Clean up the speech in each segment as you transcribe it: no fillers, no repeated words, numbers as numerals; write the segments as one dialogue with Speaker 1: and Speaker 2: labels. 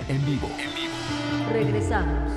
Speaker 1: en vivo.
Speaker 2: Regresamos.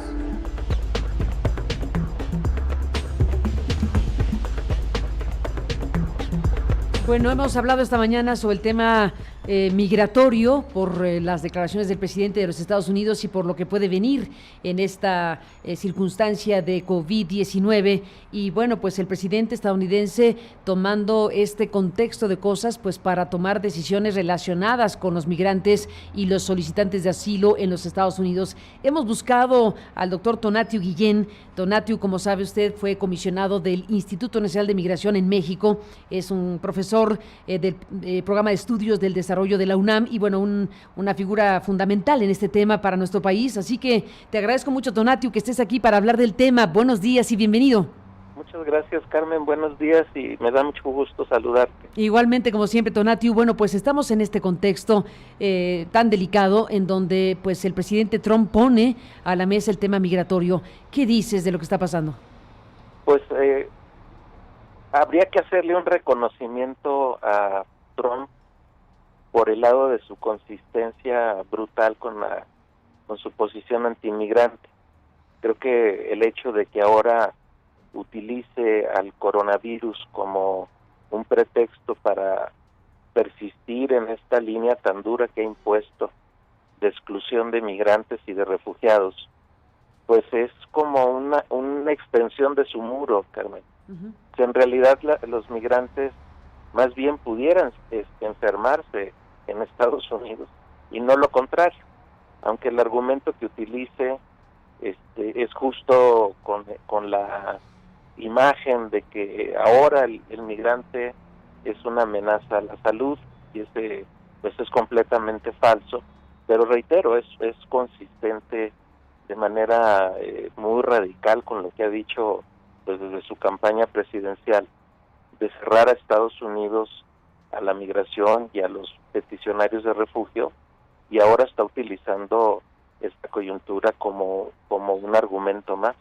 Speaker 2: Bueno, hemos hablado esta mañana sobre el tema migratorio por las declaraciones del presidente de los Estados Unidos y por lo que puede venir en esta circunstancia de COVID-19. Y bueno, pues el presidente estadounidense tomando este contexto de cosas pues para tomar decisiones relacionadas con los migrantes y los solicitantes de asilo en los Estados Unidos. Hemos buscado al doctor Tonatiuh Guillén. Tonatiuh, como sabe usted, fue comisionado del Instituto Nacional de Migración en México. Es un profesor del programa de estudios del desarrollo de la UNAM y bueno, una figura fundamental en este tema para nuestro país. Así que te agradezco mucho, Tonatiuh, que estés aquí para hablar del tema. Buenos días y bienvenido.
Speaker 3: Muchas gracias, Carmen. Buenos días y me da mucho gusto saludarte.
Speaker 2: Igualmente, como siempre, Tonatiuh. Bueno, pues estamos en este contexto tan delicado en donde pues el presidente Trump pone a la mesa el tema migratorio. ¿Qué dices de lo que está pasando?
Speaker 3: Pues habría que hacerle un reconocimiento a Trump por el lado de su consistencia brutal con su posición antimigrante. Creo que el hecho de que ahora utilice al coronavirus como un pretexto para persistir en esta línea tan dura que ha impuesto de exclusión de migrantes y de refugiados, pues es como una extensión de su muro, Carmen. Uh-huh. Que en realidad los migrantes más bien pudieran enfermarse en Estados Unidos y no lo contrario, aunque el argumento que utilice es justo con la imagen de que ahora el migrante es una amenaza a la salud, y pues es completamente falso, pero reitero, es consistente de manera muy radical con lo que ha dicho pues, desde su campaña presidencial, de cerrar a Estados Unidos a la migración y a los peticionarios de refugio, y ahora está utilizando esta coyuntura como un argumento más.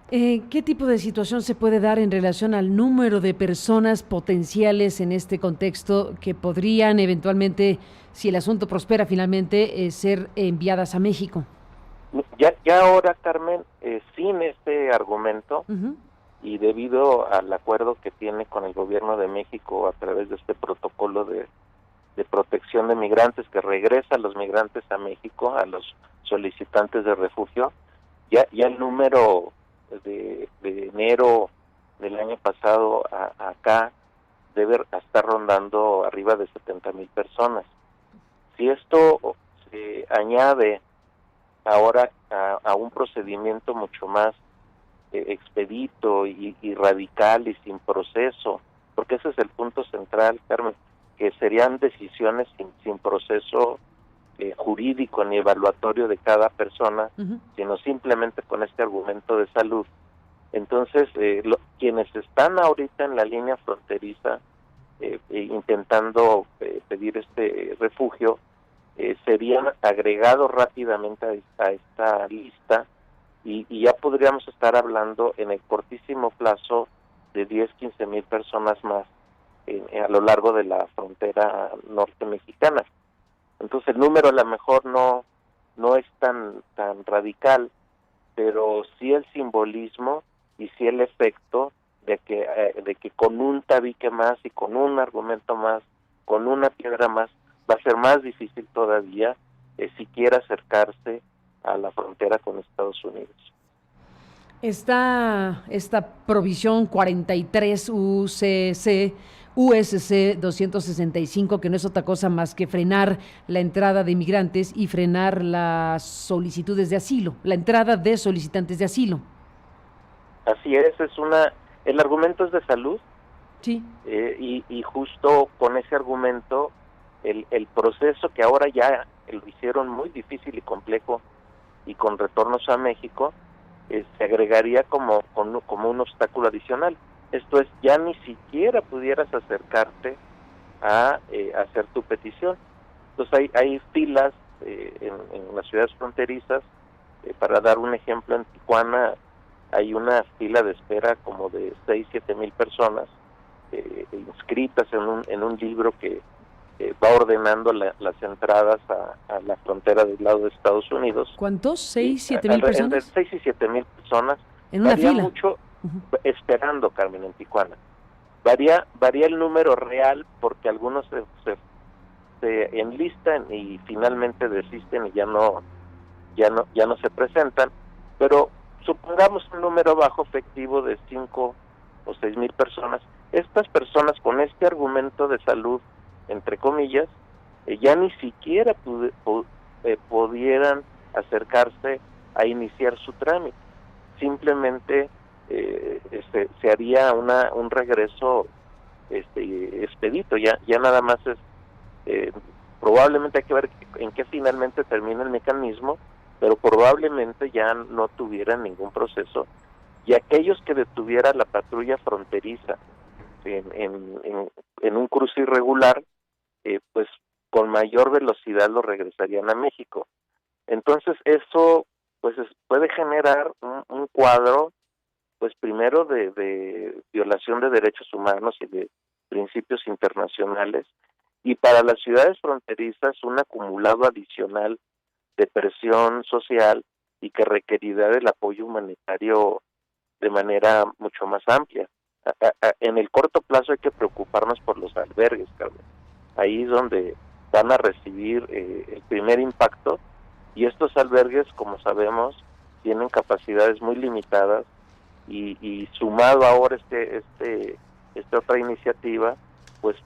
Speaker 2: ¿Qué tipo de situación se puede dar en relación al número de personas potenciales en este contexto que podrían eventualmente, si el asunto prospera finalmente, ser enviadas a México?
Speaker 3: Ya ahora, Carmen, sin este argumento, uh-huh, y debido al acuerdo que tiene con el gobierno de México a través de este protocolo de protección de migrantes que regresa a los migrantes a México, a los solicitantes de refugio, ya el número de enero del año pasado a acá debe estar rondando arriba de 70,000 personas. Si esto se añade ahora a un procedimiento mucho más expedito y radical y sin proceso, porque ese es el punto central, Carmen, que serían decisiones sin proceso jurídico ni evaluatorio de cada persona, uh-huh, sino simplemente con este argumento de salud. Entonces, quienes están ahorita en la línea fronteriza intentando pedir este refugio, serían agregados rápidamente a esta lista y ya podríamos estar hablando en el cortísimo plazo de 10,000-15,000 personas más a lo largo de la frontera norte mexicana. Entonces el número a lo mejor no es tan radical, pero sí el simbolismo y sí el efecto de que con un tabique más y con un argumento más, con una piedra más, va a ser más difícil todavía siquiera acercarse a la frontera con Estados Unidos.
Speaker 2: Esta provisión 43 USC 265, que no es otra cosa más que frenar la entrada de inmigrantes y frenar las solicitudes de asilo, la entrada de solicitantes de asilo.
Speaker 3: Así es el argumento es de salud.
Speaker 2: Sí.
Speaker 3: Y justo con ese argumento, el proceso que ahora ya lo hicieron muy difícil y complejo y con retornos a México, se agregaría como un obstáculo adicional. Esto es, ya ni siquiera pudieras acercarte a hacer tu petición. Entonces hay filas en las ciudades fronterizas. Para dar un ejemplo, en Tijuana hay una fila de espera como de 6,000-7,000 personas inscritas en un libro que va ordenando las entradas a la frontera del lado de Estados Unidos.
Speaker 2: ¿Cuántos? ¿6, 7 mil personas?
Speaker 3: Entre 6 y 7 mil personas.
Speaker 2: En una
Speaker 3: Varía
Speaker 2: fila.
Speaker 3: mucho esperando, Carmen, en Tijuana. Varía el número real porque algunos se enlistan y finalmente desisten y ya no se presentan, pero supongamos un número bajo efectivo de 5 o 6 mil personas. Estas personas con este argumento de salud, entre comillas, ya ni siquiera pudieran acercarse a iniciar su trámite. Simplemente se haría un regreso expedito. Ya nada más es probablemente hay que ver en qué finalmente termina el mecanismo, pero probablemente ya no tuvieran ningún proceso, y aquellos que detuviera la patrulla fronteriza en un cruce irregular, pues con mayor velocidad lo regresarían a México. Entonces eso pues puede generar un cuadro, pues primero de violación de derechos humanos y de principios internacionales, y para las ciudades fronterizas un acumulado adicional de presión social y que requerirá del apoyo humanitario de manera mucho más amplia. En el corto plazo hay que preocuparnos por los albergues, Carmen. Ahí es donde van a recibir el primer impacto, y estos albergues, como sabemos, tienen capacidades muy limitadas, y sumado ahora esta otra iniciativa, pues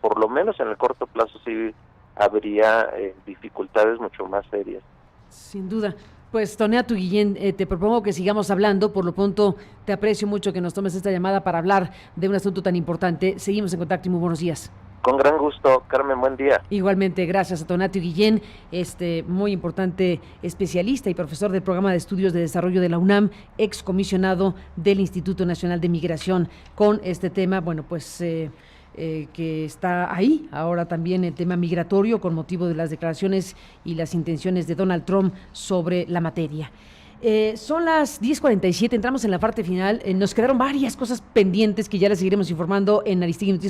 Speaker 3: por lo menos en el corto plazo sí habría dificultades mucho más serias.
Speaker 2: Sin duda. Pues, Toneatu Guillén, te propongo que sigamos hablando. Por lo pronto, te aprecio mucho que nos tomes esta llamada para hablar de un asunto tan importante. Seguimos en contacto y muy buenos días.
Speaker 3: Con gran gusto, Carmen, buen día.
Speaker 2: Igualmente, gracias a Toneatu Guillén, muy importante especialista y profesor del Programa de Estudios de Desarrollo de la UNAM, excomisionado del Instituto Nacional de Migración, con este tema, bueno, pues que está ahí ahora también el tema migratorio con motivo de las declaraciones y las intenciones de Donald Trump sobre la materia. Son las 10:47, entramos en la parte final. Nos quedaron varias cosas pendientes que ya les seguiremos informando en Aristegui Noticias.